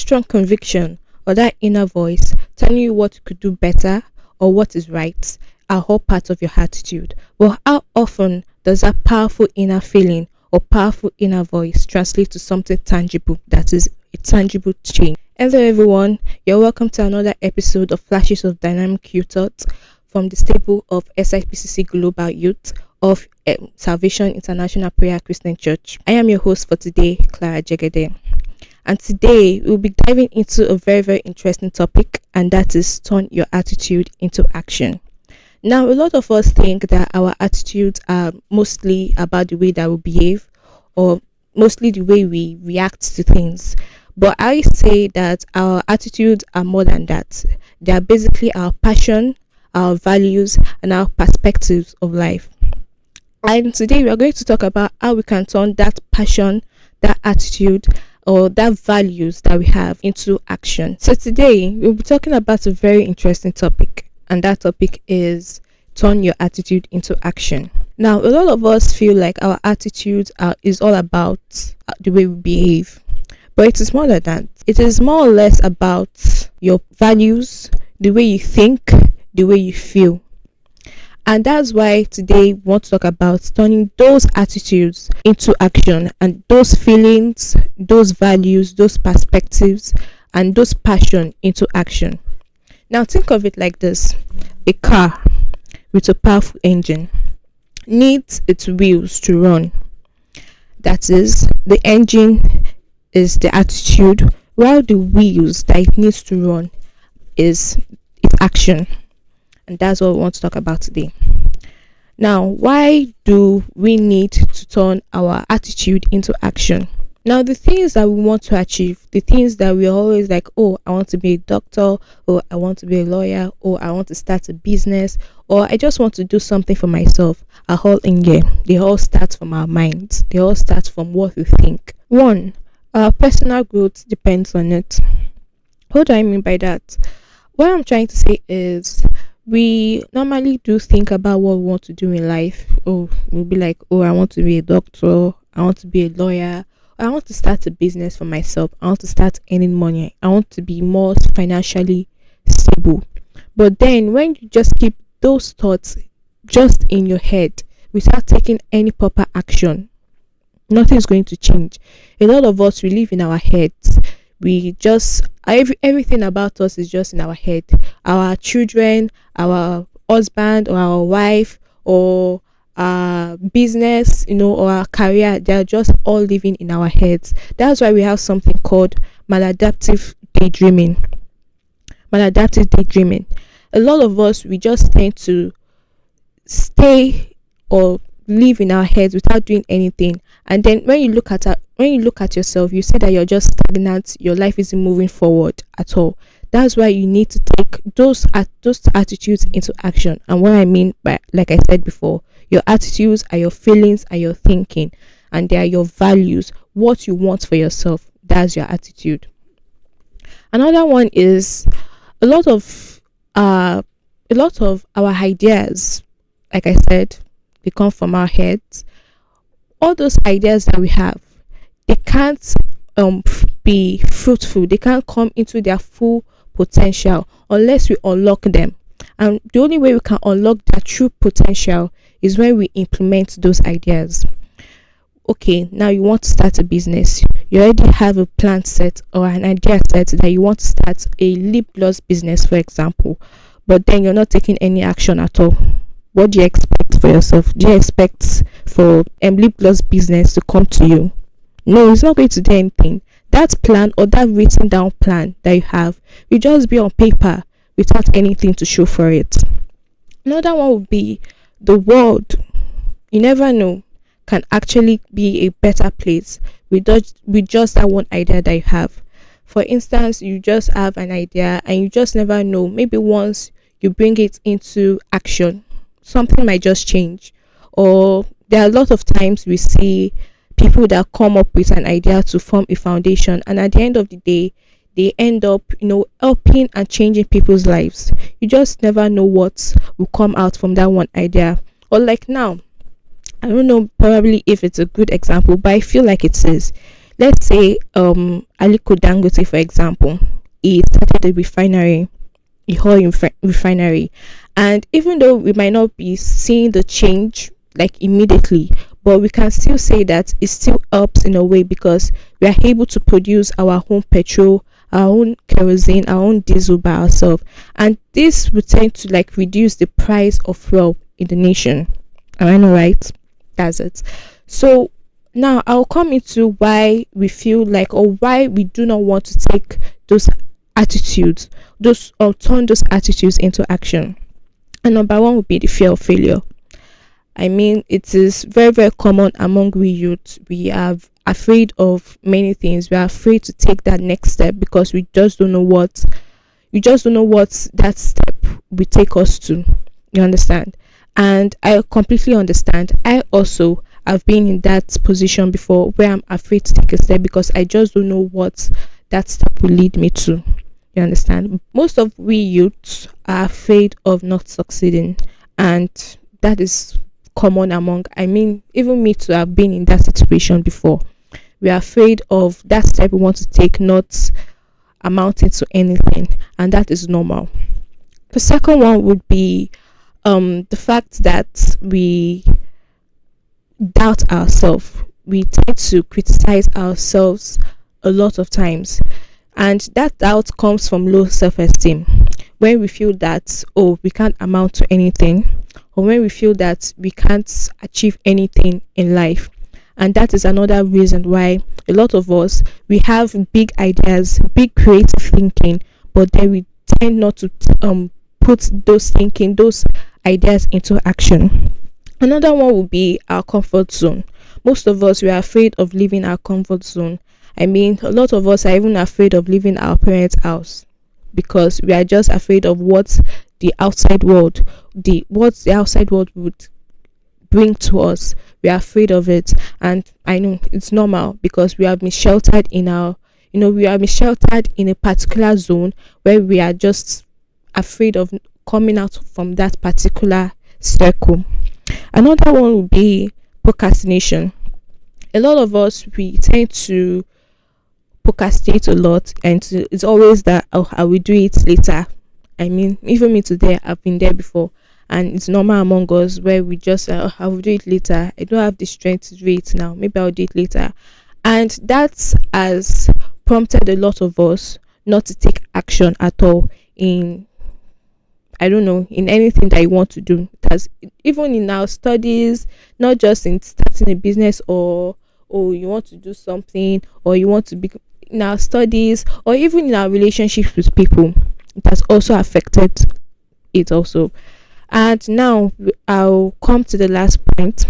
strong conviction or that inner voice telling you what you could do better or what is right are all part of your attitude. But how often does that powerful inner feeling or powerful inner voice translate to something tangible, that is a tangible change? Hello everyone, you're welcome to another episode of Flashes of Dynamic Youth Thoughts from the stable of SIPCC Global Youth of Salvation International Prayer Christian Church. I am your host for today, Clara. And today we'll be diving into a very interesting topic, and that is turn your attitude into action. Now, a lot of us think that our attitudes are mostly about the way that we behave or mostly the way we react to things. But I say that our attitudes are more than that. They are basically our passion, our values, and our perspectives of life. And today we are going to talk about how we can turn that passion, that attitude, or that values that we have into action. So today we'll be talking about a very interesting topic, and that topic is turn your attitude into action. Now, a lot of us feel like our attitude is all about the way we behave, but it is more than that. It is more or less about your values, the way you think, the way you feel. And that's why today we want to talk about turning those attitudes into action, and those feelings, those values, those perspectives, and those passion into action. Now think of it like this. A car with a powerful engine needs its wheels to run. That is, the engine is the attitude, while the wheels that it needs to run is its action. And that's what we want to talk about today. Now, why do we need to turn our attitude into action? Now, the things that we want to achieve, the things that we're always like, oh, I want to be a doctor, or I want to be a lawyer, or I want to start a business, or I just want to do something for myself, are all in here. They all start from our minds. They all start from what we think. One, our personal growth depends on it. What do I mean by that? What I'm trying to say is, we normally do think about what we want to do in life. Oh, we'll be like, oh, I want to be a doctor, I want to be a lawyer, I want to start a business for myself, I want to start earning money, I want to be more financially stable. But then when you just keep those thoughts just in your head without taking any proper action, nothing is going to change. A lot of us, we live in our heads. We just everything about us is just in our head. Our children, our husband or our wife, or our business, or our career, they are just all living in our heads. That's why we have something called maladaptive daydreaming. A lot of us, we just tend to stay or live in our heads without doing anything, and then when you look at yourself, you see that you're just stagnant. Your life isn't moving forward at all. That's why you need to take those attitudes into action. And what I mean by, like I said before, your attitudes are your feelings, are your thinking, and they are your values, what you want for yourself. That's your attitude. Another one is a lot of our ideas, like I said, they come from our heads. All those ideas that we have, they can't be fruitful. They can't come into their full potential unless we unlock them. And the only way we can unlock that true potential is when we implement those ideas. Okay, now you want to start a business. You already have a plan set or an idea set that you want to start a lip gloss business, for example, but then you're not taking any action at all. What do you expect for yourself? Do you expect for lip gloss business to come to you? No, it's not going to do anything. That plan or that written down plan that you have will just be on paper without anything to show for it. Another one would be the world. You never know, can actually be a better place with just that one idea that you have. For instance, you just have an idea and you just never know. Maybe once you bring it into action, something might just change. Or there are a lot of times we see people that come up with an idea to form a foundation, and at the end of the day they end up helping and changing people's lives. You just never know what will come out from that one idea. Or like now, I don't know probably if it's a good example, but I feel like it is. Let's say Aliko Dangote, for example, he started a refinery, a whole refinery, and even though we might not be seeing the change like immediately, but we can still say that it still helps in a way because we are able to produce our own petrol, our own kerosene, our own diesel by ourselves, and this would tend to like reduce the price of fuel in the nation. Am I not right? That's it. So now I'll come into why we feel like, or why we do not want to take those attitudes, those or turn those attitudes into action. And number one would be the fear of failure. I mean, it is very, very common among we youth. We are afraid of many things. We are afraid to take that next step because we just don't know what that step will take us to. You understand? And I completely understand. I also have been in that position before where I'm afraid to take a step because I just don't know what that step will lead me to. You understand? Most of we youths are afraid of not succeeding, and that is common among, I mean, even me too, have been in that situation before. We are afraid of that step we want to take not amounting to anything, and that is normal. The second one would be the fact that we doubt ourselves. We tend to criticize ourselves a lot of times, and that doubt comes from low self-esteem. When we feel that, oh, we can't amount to anything, or when we feel that we can't achieve anything in life. And that is another reason why a lot of us, we have big ideas, big creative thinking, but then we tend not to put those thinking, those ideas into action. Another one would be our comfort zone. Most of us, we are afraid of leaving our comfort zone. I mean, a lot of us are even afraid of leaving our parents' house because we are just afraid of what the outside world, the outside world would bring to us. We are afraid of it, and I know it's normal because we have been sheltered in our, we have been sheltered in a particular zone where we are just afraid of coming out from that particular circle. Another one would be procrastination. A lot of us, we tend to procrastinate a lot, and it's always that, oh, I will do it later. I mean, even me today, I've been there before, and it's normal among us where we just, oh, I will do it later. I don't have the strength to do it now. Maybe I'll do it later, and that has prompted a lot of us not to take action at all in, I don't know, in anything that you want to do. That's even in our studies, not just in starting a business, or you want to do something, or you want to be in our studies, or even in our relationships with people. It has also affected it also. And now I'll come to the last point,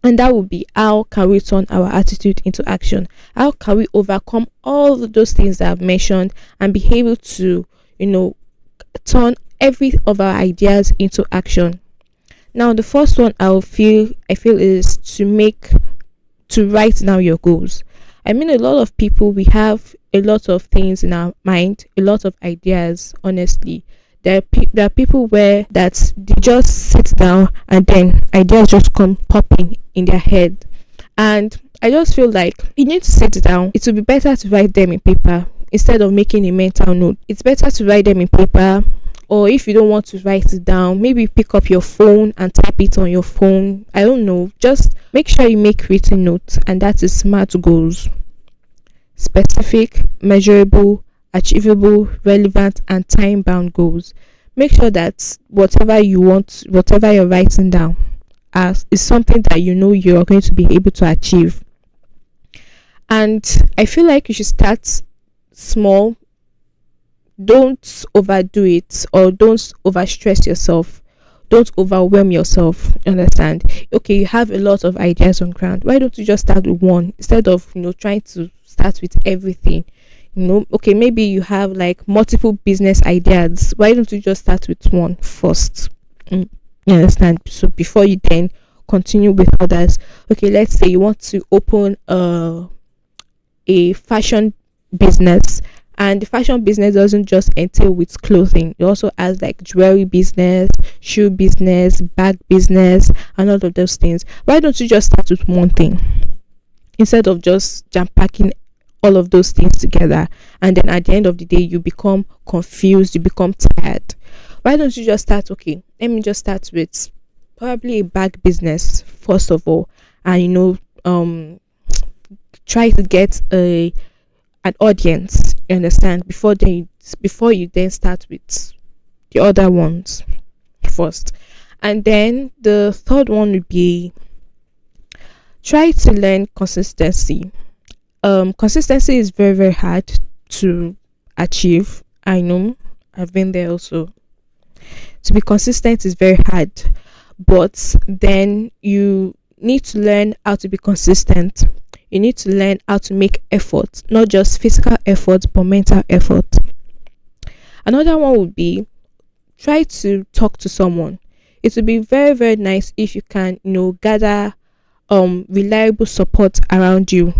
and that would be, how can we turn our attitude into action? How can we overcome all of those things that I've mentioned and be able to, turn every of our ideas into action? Now, the first one I feel is to write down your goals. I mean, a lot of people, we have a lot of things in our mind, a lot of ideas. Honestly, there are people where that they just sit down and then ideas just come popping in their head, and I just feel like you need to sit down. It would be better to write them in paper instead of making a mental note. It's better to write them in paper, or if you don't want to write it down, maybe pick up your phone and type it on your phone. I don't know, just make sure you make written notes, and that is SMART goals: specific, measurable, achievable, relevant, and time bound goals. Make sure that whatever you want, whatever you're writing down, as is something that you know you're going to be able to achieve. And I feel like you should start small. Don't overdo it, or don't overstress yourself. Don't overwhelm yourself. Understand? Okay, you have a lot of ideas on ground. Why don't you just start with one instead of trying to start with everything? Okay, maybe you have like multiple business ideas. Why don't you just start with one first? You understand? So before you then continue with others. Okay, let's say you want to open a fashion business, and the fashion business doesn't just entail with clothing. It also has like jewelry business, shoe business, bag business, and all of those things. Why don't you just start with one thing? instead of just jam packing all of those things together, and then at the end of the day you become confused, you become tired. Why don't you just start? Okay, let me just start with probably a bag business first of all, and try to get a an audience, you understand, before you then start with the other ones first. And then the third one would be try to learn consistency. Consistency is very, very hard to achieve. I know, I've been there also. To be consistent is very hard, but then you need to learn how to be consistent. You need to learn how to make effort, not just physical effort but mental effort. Another one would be try to talk to someone. It would be very, very nice if you can, gather reliable support around you.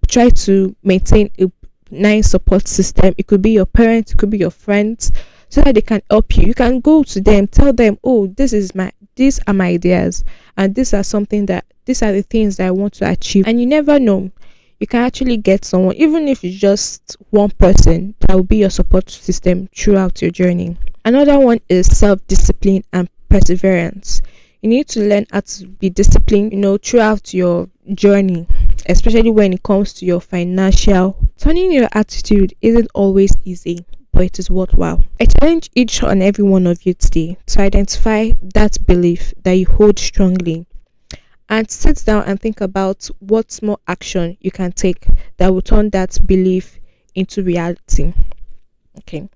Try to maintain a nice support system. It could be your parents, it could be your friends, so that they can help you. You can go to them, tell them, oh, these are my ideas, and these are the things that I want to achieve. And you never know, you can actually get someone, even if it's just one person, that will be your support system throughout your journey. Another one is self-discipline and perseverance. You need to learn how to be disciplined, throughout your journey, especially when it comes to your financial. Turning your attitude isn't always easy, but it is worthwhile. I challenge each and every one of you today to identify that belief that you hold strongly, and sit down and think about what small action you can take that will turn that belief into reality. Okay.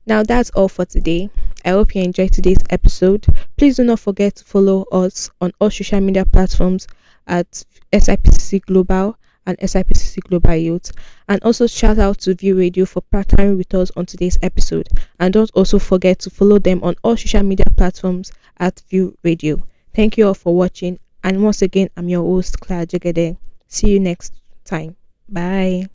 Now that's all for today. I hope you enjoyed today's episode. Please do not forget to follow us on all social media platforms at SIPCC Global and SIPCC Global Youth. And also shout out to View Radio for partnering with us on today's episode. And don't also forget to follow them on all social media platforms at View Radio. Thank you all for watching. And once again, I'm your host, Clara Jegede. See you next time. Bye.